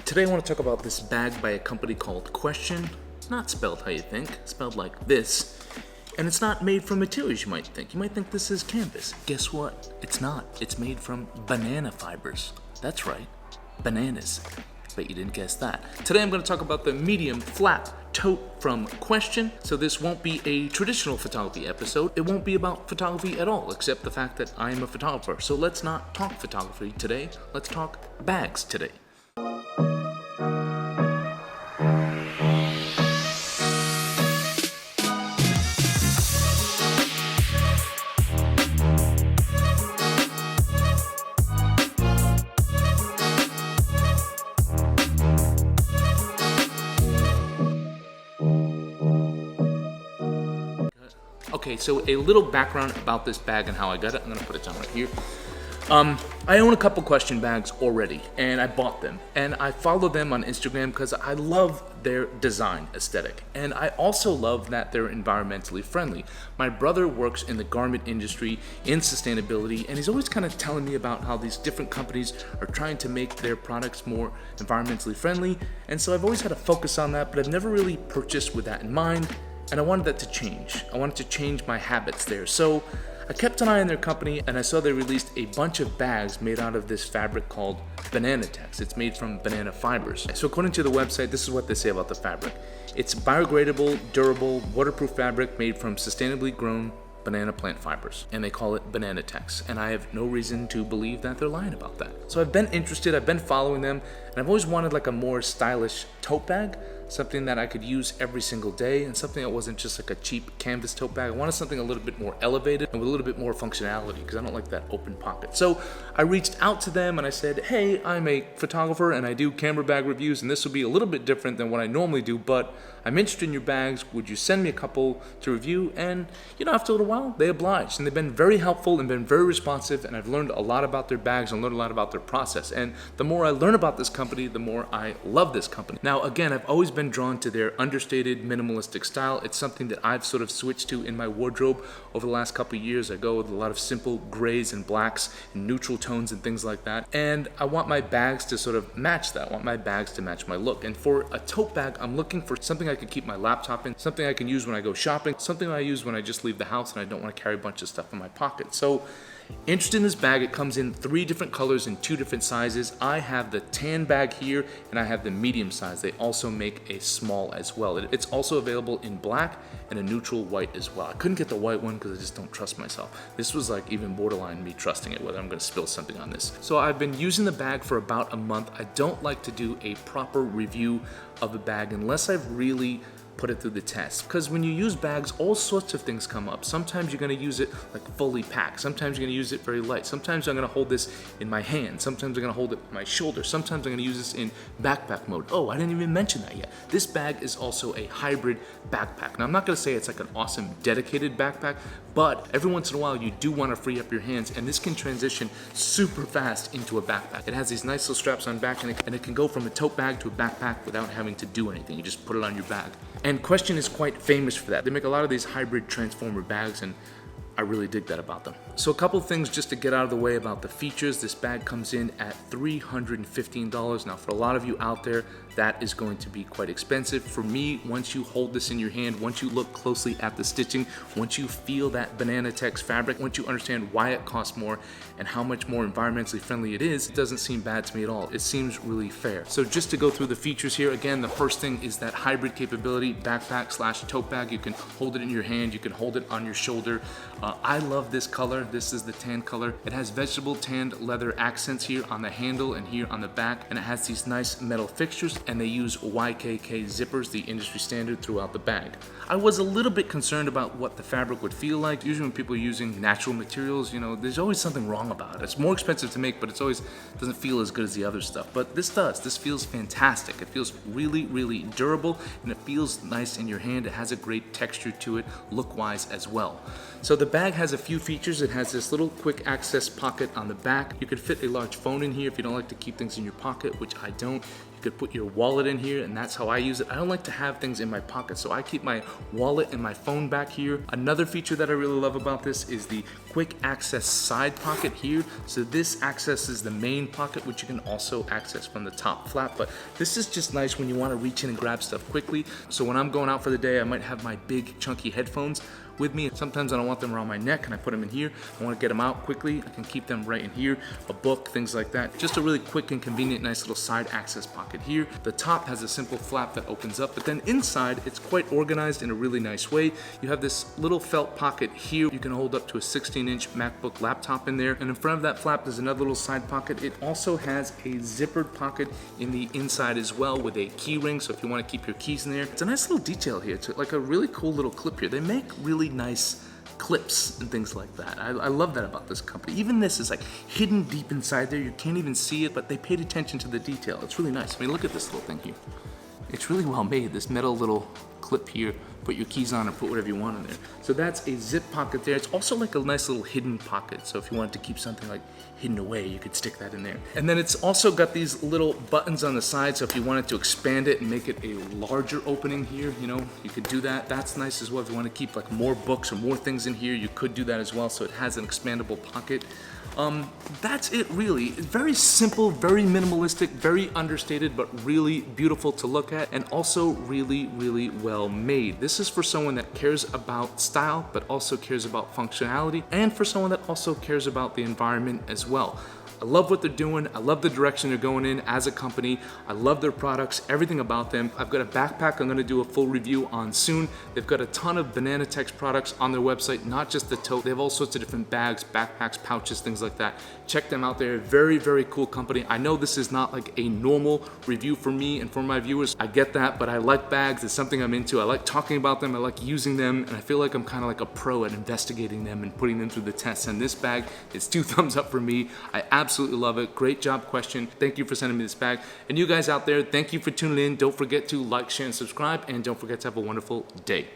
Today I want to talk about this bag by a company called Qwestion. Not spelled how you think, spelled like this. And it's not made from materials you might think. You might think this is canvas. Guess what? It's not. It's made from banana fibers. That's right, bananas. Bet you didn't guess that. Today I'm going to talk about the medium flat tote from Qwestion. So this won't be a traditional photography episode. It won't be about photography at all, except the fact that I'm a photographer. So let's not talk photography today. Let's talk bags today. Okay, so a little background about this bag and how I got it. I'm gonna put it down right here. I own a couple Qwestion bags already, and I bought them. And I follow them on Instagram because I love their design aesthetic. And I also love that they're environmentally friendly. My brother works in the garment industry in sustainability, and he's always kind of telling me about how these different companies are trying to make their products more environmentally friendly. And so I've always had a focus on that, but I've never really purchased with that in mind. And I wanted that to change. I wanted to change my habits there. So I kept an eye on their company, and I saw they released a bunch of bags made out of this fabric called Banantex. It's made from banana fibers. So according to the website, this is what they say about the fabric. It's biodegradable, durable, waterproof fabric made from sustainably grown banana plant fibers, and they call it Banantex, and I have no reason to believe that they're lying about that. So I've been interested, I've been following them, and I've always wanted like a more stylish tote bag, something that I could use every single day, and something that wasn't just like a cheap canvas tote bag. I wanted something a little bit more elevated and with a little bit more functionality, because I don't like that open pocket. So I reached out to them and I said, hey, I'm a photographer and I do camera bag reviews, and this will be a little bit different than what I normally do, but I'm interested in your bags. Would you send me a couple to review? And after a little while, they obliged, and they've been very helpful and been very responsive, and I've learned a lot about their bags and learned a lot about their process. And the more I learn about this company, the more I love this company. Now, again, I've always been drawn to their understated, minimalistic style. It's something that I've sort of switched to in my wardrobe over the last couple of years. I go with a lot of simple grays and blacks and neutral tones and things like that. And I want my bags to sort of match that. I want my bags to match my look. And for a tote bag, I'm looking for something I can keep my laptop in, something I can use when I go shopping, something I use when I just leave the house and I don't want to carry a bunch of stuff in my pocket. So interested in this bag. It comes in 3 different colors and 2 different sizes. I have the tan bag here and I have the medium size. They also make a small as well. It's also available in black and a neutral white as well. I couldn't get the white one because I just don't trust myself. This was like even borderline me trusting it, whether I'm going to spill something on this. So I've been using the bag for about a month. I don't like to do a proper review of a bag unless I've really put it through the test, because when you use bags, all sorts of things come up. Sometimes you're going to use it like fully packed, sometimes you're going to use it very light, sometimes I'm going to hold this in my hand, sometimes I'm going to hold it on my shoulder, sometimes I'm going to use this in backpack mode. Oh, I didn't even mention that yet. This bag is also a hybrid backpack. Now, I'm not going to say it's like an awesome dedicated backpack, but every once in a while you do want to free up your hands, and this can transition super fast into a backpack. It has these nice little straps on back, and it can go from a tote bag to a backpack without having to do anything. You just put it on your bag. And Qwestion is quite famous for that. They make a lot of these hybrid transformer bags, and I really dig that about them. So a couple things just to get out of the way about the features. This bag comes in at $315. Now, for a lot of you out there, that is going to be quite expensive. For me, once you hold this in your hand, once you look closely at the stitching, once you feel that Banantex fabric, once you understand why it costs more and how much more environmentally friendly it is, it doesn't seem bad to me at all. It seems really fair. So just to go through the features here, again, the first thing is that hybrid capability, backpack / tote bag. You can hold it in your hand, you can hold it on your shoulder. I love this color. This is the tan color. It has vegetable tanned leather accents here on the handle and here on the back, and it has these nice metal fixtures, and they use YKK zippers, the industry standard, throughout the bag. I was a little bit concerned about what the fabric would feel like. Usually when people are using natural materials, there's always something wrong about it. It's more expensive to make, but it always doesn't feel as good as the other stuff. But this does. This feels fantastic. It feels really, really durable, and it feels nice in your hand. It has a great texture to it, look-wise as well. So the bag has a few features. It has this little quick access pocket on the back. You could fit a large phone in here if you don't like to keep things in your pocket, which I don't. You could put your wallet in here, and that's how I use it. I don't like to have things in my pocket, so I keep my wallet and my phone back here. Another feature that I really love about this is the quick access side pocket here. So this accesses the main pocket, which you can also access from the top flap. But this is just nice when you want to reach in and grab stuff quickly. So when I'm going out for the day, I might have my big chunky headphones with me. Sometimes I don't want them around my neck and I put them in here. I want to get them out quickly. I can keep them right in here, a book, things like that. Just a really quick and convenient, nice little side access pocket here. The top has a simple flap that opens up, but then inside it's quite organized in a really nice way. You have this little felt pocket here. You can hold up to a 16-inch MacBook laptop in there. And in front of that flap, there's another little side pocket. It also has a zippered pocket in the inside as well with a key ring. So if you want to keep your keys in there, it's a nice little detail here. It's like a really cool little clip here. They make really nice clips and things like that. I love that about this company. Even this is like hidden deep inside there. You can't even see it, but they paid attention to the detail. It's really nice. I mean, look at this little thing here. It's really well made, this metal little clip here. Put your keys on or put whatever you want in there. So that's a zip pocket there. It's also like a nice little hidden pocket. So if you wanted to keep something like hidden away, you could stick that in there. And then it's also got these little buttons on the side. So if you wanted to expand it and make it a larger opening here, you know, you could do that. That's nice as well. If you want to keep like more books or more things in here, you could do that as well. So it has an expandable pocket. That's it really. It's very simple, very minimalistic, very understated, but really beautiful to look at, and also really, really well made. This is for someone that cares about style, but also cares about functionality, and for someone that also cares about the environment as well. I love what they're doing. I love the direction they're going in as a company. I love their products, everything about them. I've got a backpack I'm gonna do a full review on soon. They've got a ton of Banantex products on their website, not just the tote. They have all sorts of different bags, backpacks, pouches, things like that. Check them out there. Very, very cool company. I know this is not like a normal review for me and for my viewers. I get that, but I like bags. It's something I'm into. I like talking about them. I like using them, and I feel like I'm kind of like a pro at investigating them and putting them through the tests. And this bag, it's 2 thumbs up for me. I absolutely love it. Great job, Qwestion. Thank you for sending me this bag. And you guys out there, thank you for tuning in. Don't forget to like, share, and subscribe. And don't forget to have a wonderful day.